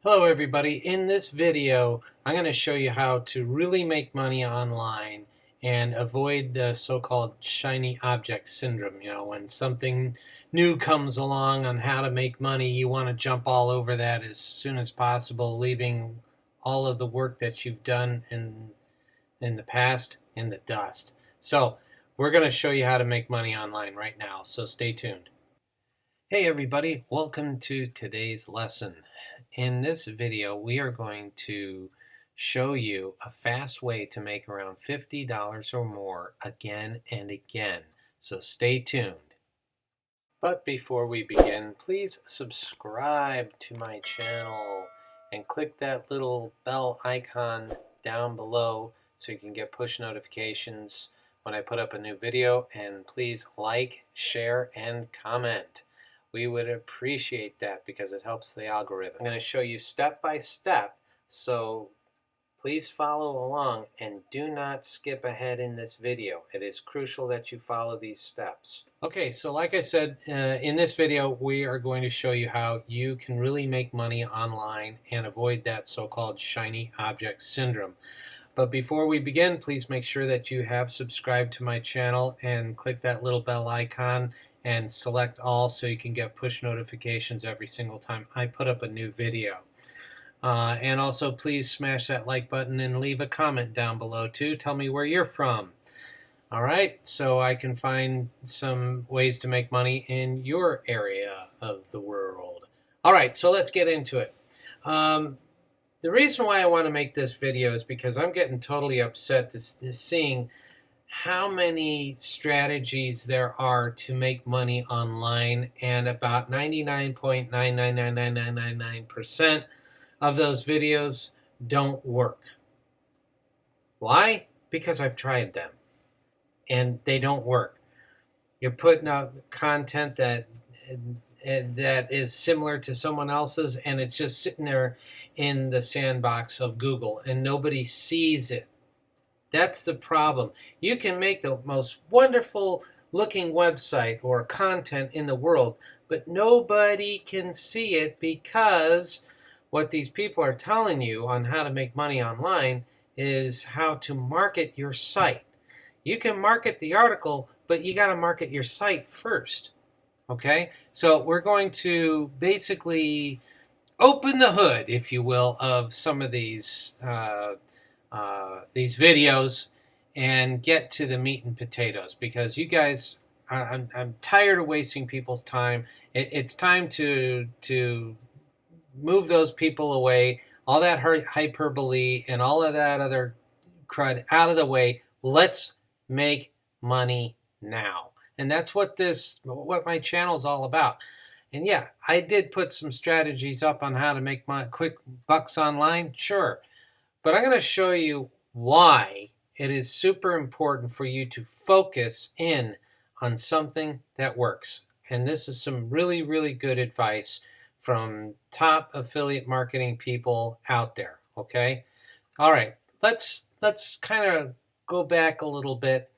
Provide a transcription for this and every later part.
Hello everybody. In this video, I'm going to show you how to really make money online and avoid the so-called shiny object syndrome. You know, when something new comes along on how to make money, you want to jump all over that as soon as possible, leaving all of the work that you've done in the past in the dust. So, we're going to show you how to make money online right now, so stay tuned. Hey everybody, welcome to today's lesson. In this video, we are going to show you a fast way to make around $50 or more again and again. So stay tuned. But before we begin, please subscribe to my channel and click that little bell icon down below so you can get push notifications when I put up a new video. And please like, share, and comment. We would appreciate that because it helps the algorithm. I'm going to show you step by step, so please follow along and do not skip ahead in this video. It is crucial that you follow these steps. Okay, so like I said, in this video we are going to show you how you can really make money online and avoid that so-called shiny object syndrome. But before we begin, please make sure that you have subscribed to my channel and click that little bell icon and select all so you can get push notifications every single time I put up a new video. And also please smash that like button and leave a comment down below too. Tell me where you're from. Alright, so I can find some ways to make money in your area of the world. Alright, so let's get into it. The reason why I want to make this video is because I'm getting totally upset to seeing how many strategies there are to make money online, and about 99.9999999% of those videos don't work. Why? Because I've tried them and they don't work. You're putting out content that is similar to someone else's, and it's just sitting there in the sandbox of Google and nobody sees it. That's the problem. You can make the most wonderful looking website or content in the world, but nobody can see it because what these people are telling you on how to make money online is how to market your site. You can market the article, but you got to market your site first. Okay? So we're going to basically open the hood, if you will, of some of these videos and get to the meat and potatoes, because you guys, I'm tired of wasting people's time. It's time to move those people away, all that hyperbole and all of that other crud out of the way. Let's make money now. And that's what my channel's all about. And yeah, I did put some strategies up on how to make my quick bucks online, sure. But I'm going to show you why it is super important for you to focus in on something that works. And this is some really, really good advice from top affiliate marketing people out there, okay? All right, let's kind of go back a little bit.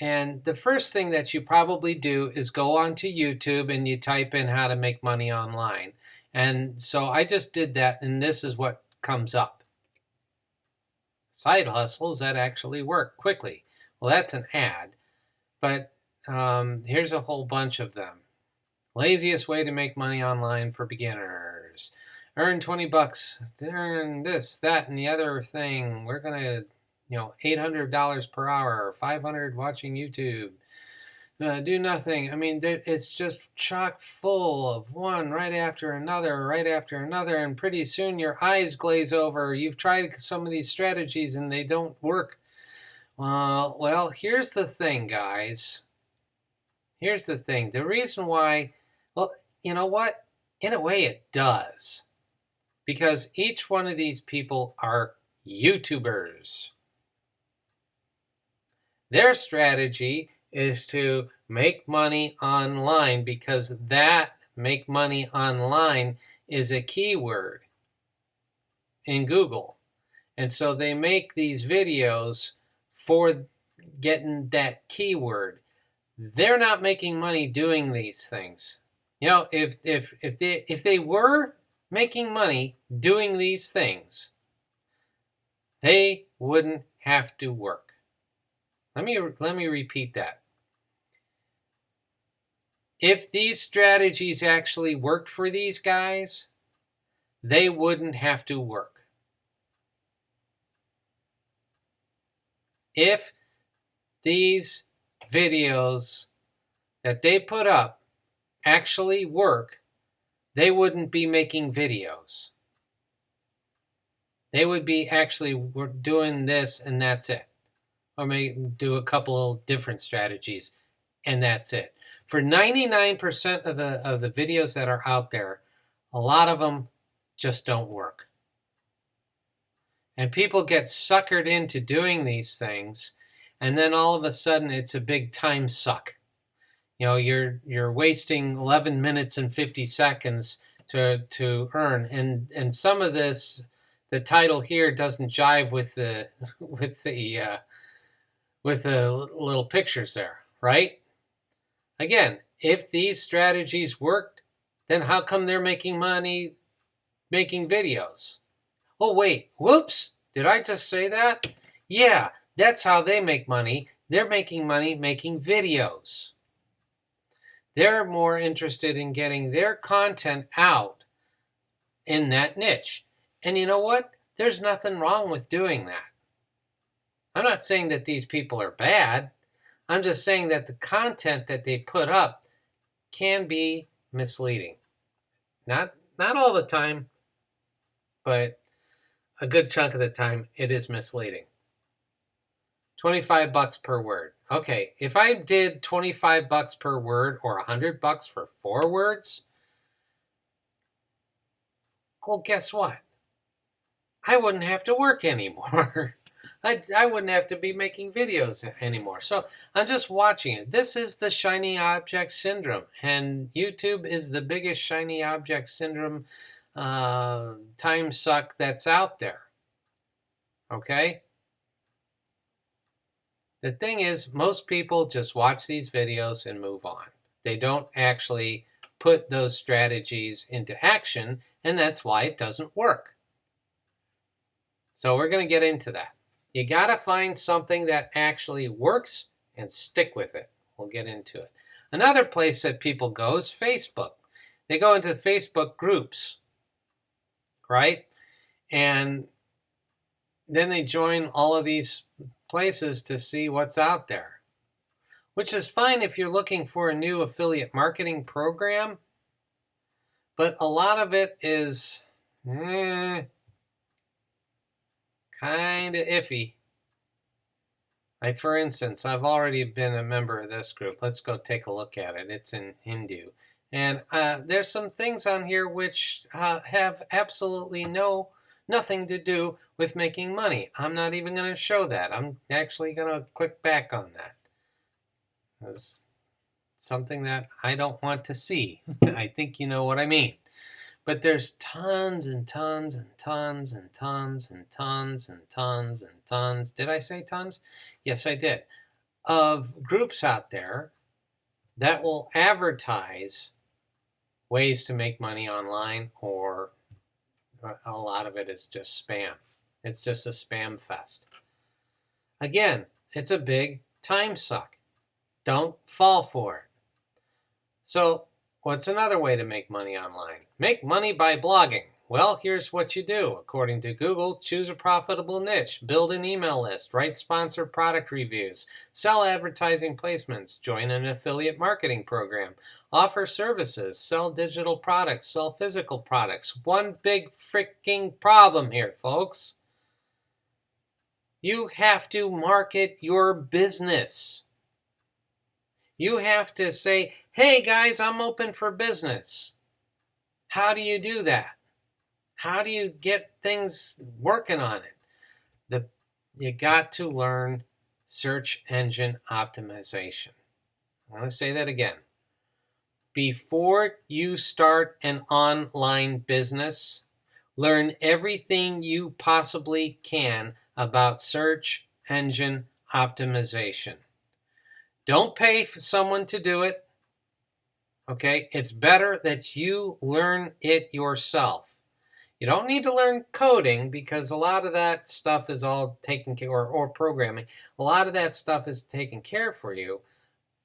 And the first thing that you probably do is go onto YouTube and you type in how to make money online. And so I just did that, and this is what comes up. Side hustles that actually work quickly. Well, that's an ad, but here's a whole bunch of them. Laziest way to make money online for beginners. Earn 20 bucks. Earn this, that, and the other thing. We're going to, $800 per hour, 500 watching YouTube. Do nothing. I mean, it's just chock full of one right after another, and pretty soon your eyes glaze over. You've tried some of these strategies and they don't work. Well, here's the thing, guys. Here's the thing. The reason why, well, you know what? In a way it does. Because each one of these people are YouTubers. Their strategy is to make money online, because that make money online is a keyword in Google. And so they make these videos for getting that keyword. They're not making money doing these things. If they were, making money doing these things, they wouldn't have to work. Let me repeat that. If these strategies actually worked for these guys, they wouldn't have to work. If these videos that they put up actually work, they wouldn't be making videos. They would be actually doing this and that's it. Or maybe do a couple of different strategies and that's it. For 99% of the videos that are out there, a lot of them just don't work. And people get suckered into doing these things, and then all of a sudden it's a big time suck. You know, you're wasting 11 minutes and 50 seconds to earn, and some of this, the title here doesn't jive with the with the little pictures there, right? Again, if these strategies worked, then how come they're making money making videos? Oh, wait, whoops, did I just say that? Yeah, that's how they make money. They're making money making videos. They're more interested in getting their content out in that niche. And you know what? There's nothing wrong with doing that. I'm not saying that these people are bad. I'm just saying that the content that they put up can be misleading. Not all the time, but a good chunk of the time it is misleading. $25 per word. Okay, if I did $25 per word or $100 for 4 words, well, guess what? I wouldn't have to work anymore. I wouldn't have to be making videos anymore. So I'm just watching it. This is the shiny object syndrome, and YouTube is the biggest shiny object syndrome time suck that's out there. Okay? The thing is, most people just watch these videos and move on. They don't actually put those strategies into action, and that's why it doesn't work. So we're going to get into that. You got to find something that actually works and stick with it. We'll get into it. Another place that people go is Facebook. They go into Facebook groups, right? And then they join all of these places to see what's out there, which is fine if you're looking for a new affiliate marketing program, but a lot of it is kind of iffy. Like, for instance, I've already been a member of this group. Let's go take a look at it. It's in Hindu. And there's some things on here which have absolutely nothing to do with making money. I'm not even going to show that. I'm actually going to click back on that. It's something that I don't want to see. I think you know what I mean. But there's tons and tons and tons and tons and tons and tons and tons. Did I say tons? Yes, I did. Of groups out there that will advertise ways to make money online, or a lot of it is just spam. It's just a spam fest. Again, it's a big time suck. Don't fall for it. So, what's another way to make money online? Make money by blogging. Well, here's what you do. According to Google, choose a profitable niche, build an email list, write sponsored product reviews, sell advertising placements, join an affiliate marketing program, offer services, sell digital products, sell physical products. One big freaking problem here, folks. You have to market your business. You have to say, hey guys, I'm open for business. How do you do that? How do you get things working on it? You got to learn search engine optimization. I want to say that again. Before you start an online business, learn everything you possibly can about search engine optimization. Don't pay for someone to do it. Okay? It's better that you learn it yourself. You don't need to learn coding because a lot of that stuff is all taken care or programming. A lot of that stuff is taken care for you,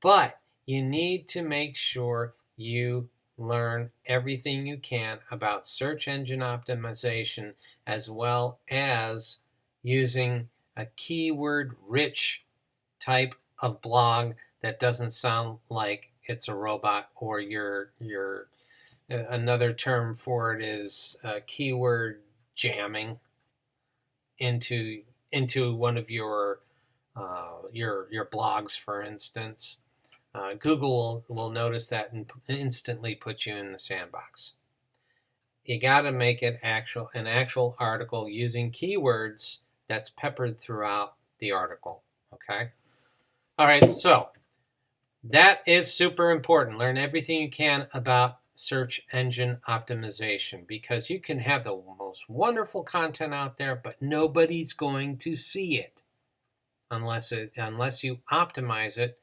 but you need to make sure you learn everything you can about search engine optimization as well as using a keyword rich type of blog that doesn't sound like it's a robot or your another term for it is keyword jamming into one of your blogs, for instance. Google will notice that and instantly put you in the sandbox. You got to make it an actual article using keywords that's peppered throughout the article. Okay. All right. So that is super important. Learn everything you can about search engine optimization because you can have the most wonderful content out there, but nobody's going to see it unless you optimize it.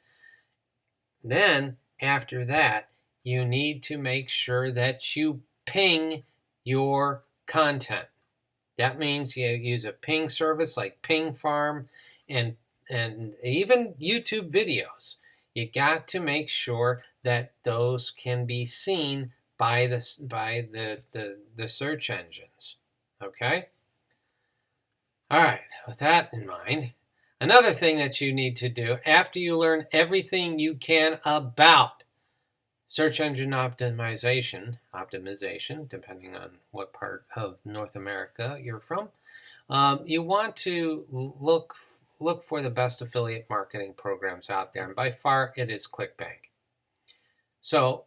Then after that, you need to make sure that you ping your content. That means you use a ping service like Ping Farm and even YouTube videos. You got to make sure that those can be seen by the search engines. Okay? All right, with that in mind, another thing that you need to do after you learn everything you can about search engine optimization, depending on what part of North America you're from, you want to look for the best affiliate marketing programs out there. And by far, it is ClickBank. So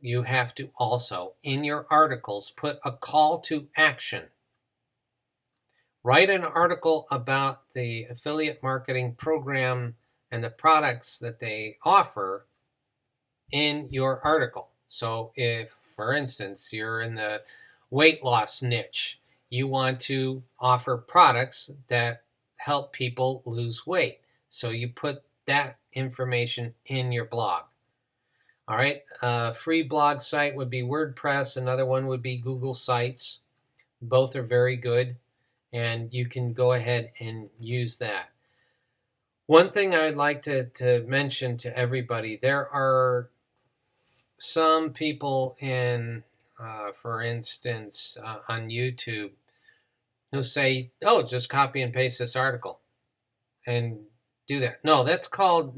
you have to also, in your articles, put a call to action. Write an article about the affiliate marketing program and the products that they offer in your article. So if, for instance, you're in the weight loss niche, you want to offer products that help people lose weight. So you put that information in your blog. All right, a free blog site would be WordPress. Another one would be Google Sites. Both are very good, and you can go ahead and use that. One thing I'd like to mention to everybody, there are some people for instance, on YouTube who say, oh, just copy and paste this article and do that. No, that's called,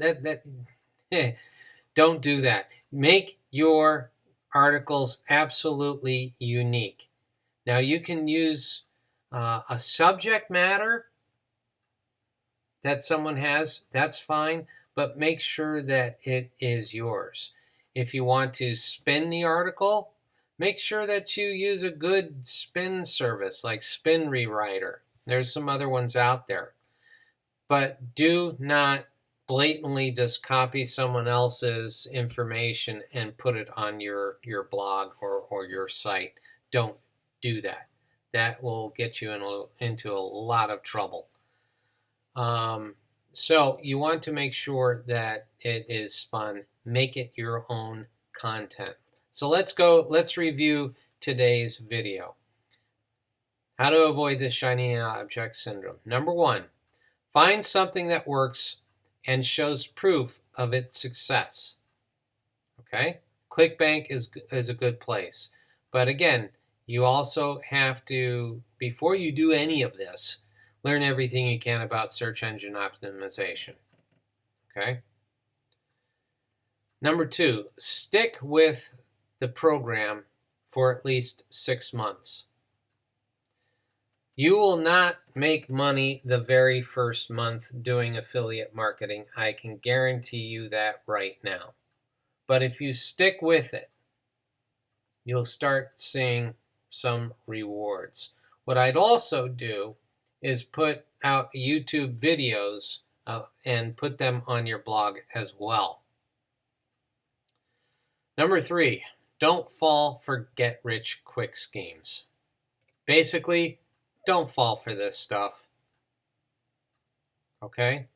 don't do that. Make your articles absolutely unique. Now, you can use a subject matter that someone has, that's fine, but make sure that it is yours. If you want to spin the article, make sure that you use a good spin service like Spin Rewriter. There's some other ones out there. But do not blatantly just copy someone else's information and put it on your blog or your site. Don't do that. That will get you into a lot of trouble. So you want to make sure that it is spun. Make it your own content. So let's review today's video. How to avoid this shiny object syndrome. Number 1, find something that works and shows proof of its success. Okay? ClickBank is a good place. But again, you also have to, before you do any of this, learn everything you can about search engine optimization. Okay? Number 2, stick with the program for at least 6 months. You will not make money the very first month doing affiliate marketing. I can guarantee you that right now. But if you stick with it, you'll start seeing some rewards. What I'd also do is put out YouTube videos and put them on your blog as well. Number 3, don't fall for get-rich-quick schemes. Basically, don't fall for this stuff. Okay?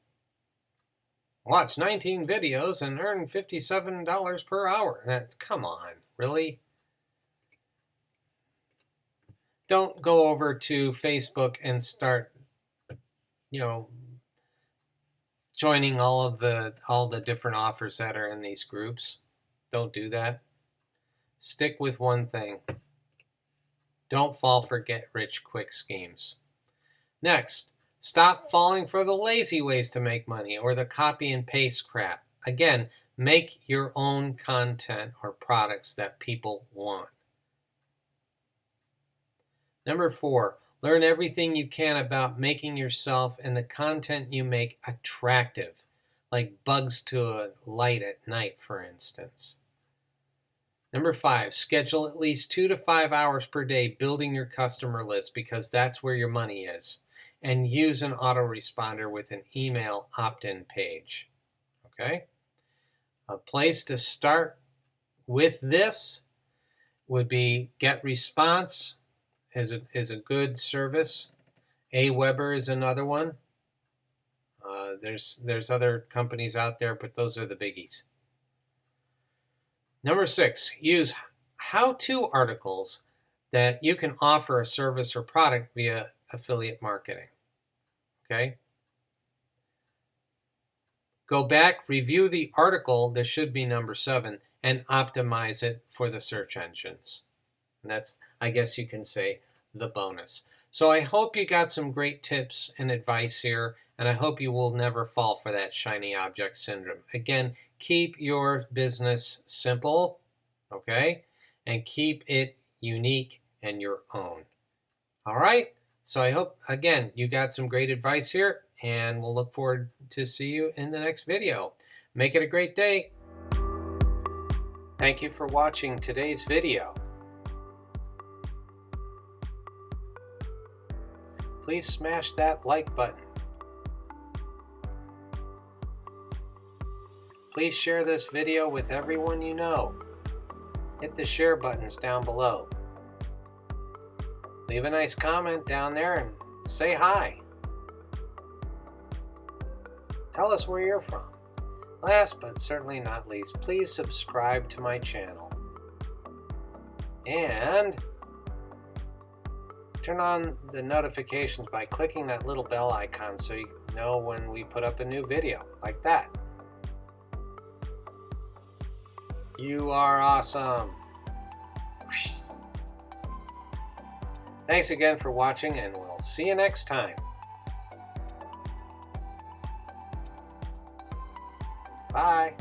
Watch 19 videos and earn $57 per hour. Come on, really? Don't go over to Facebook and start, joining all the different offers that are in these groups. Don't do that. Stick with one thing. Don't fall for get-rich-quick schemes. Next, stop falling for the lazy ways to make money or the copy and paste crap. Again, make your own content or products that people want. Number 4, learn everything you can about making yourself and the content you make attractive, like bugs to a light at night, for instance. Number 5, schedule at least 2 to 5 hours per day building your customer list because that's where your money is. And use an autoresponder with an email opt-in page. Okay? A place to start with this would be GetResponse is a good service. Aweber is another one. There's other companies out there, but those are the biggies. Number 6, use how-to articles that you can offer a service or product via affiliate marketing. Okay? Go back, review the article, this should be number 7, and optimize it for the search engines. And that's, I guess you can say, the bonus. So I hope you got some great tips and advice here, and I hope you will never fall for that shiny object syndrome. Again, keep your business simple, okay? And keep it unique and your own. All right? So I hope, again, you got some great advice here, and we'll look forward to see you in the next video. Make it a great day. Thank you for watching today's video. Please smash that like button. Please share this video with everyone you know. Hit the share buttons down below. Leave a nice comment down there and say hi. Tell us where you're from. Last but certainly not least, please subscribe to my channel. And turn on the notifications by clicking that little bell icon so you know when we put up a new video, like that. You are awesome. Thanks again for watching, and we'll see you next time. Bye.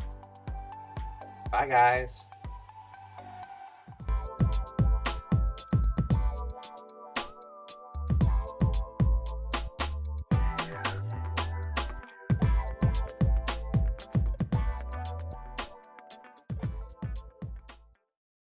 Bye, guys.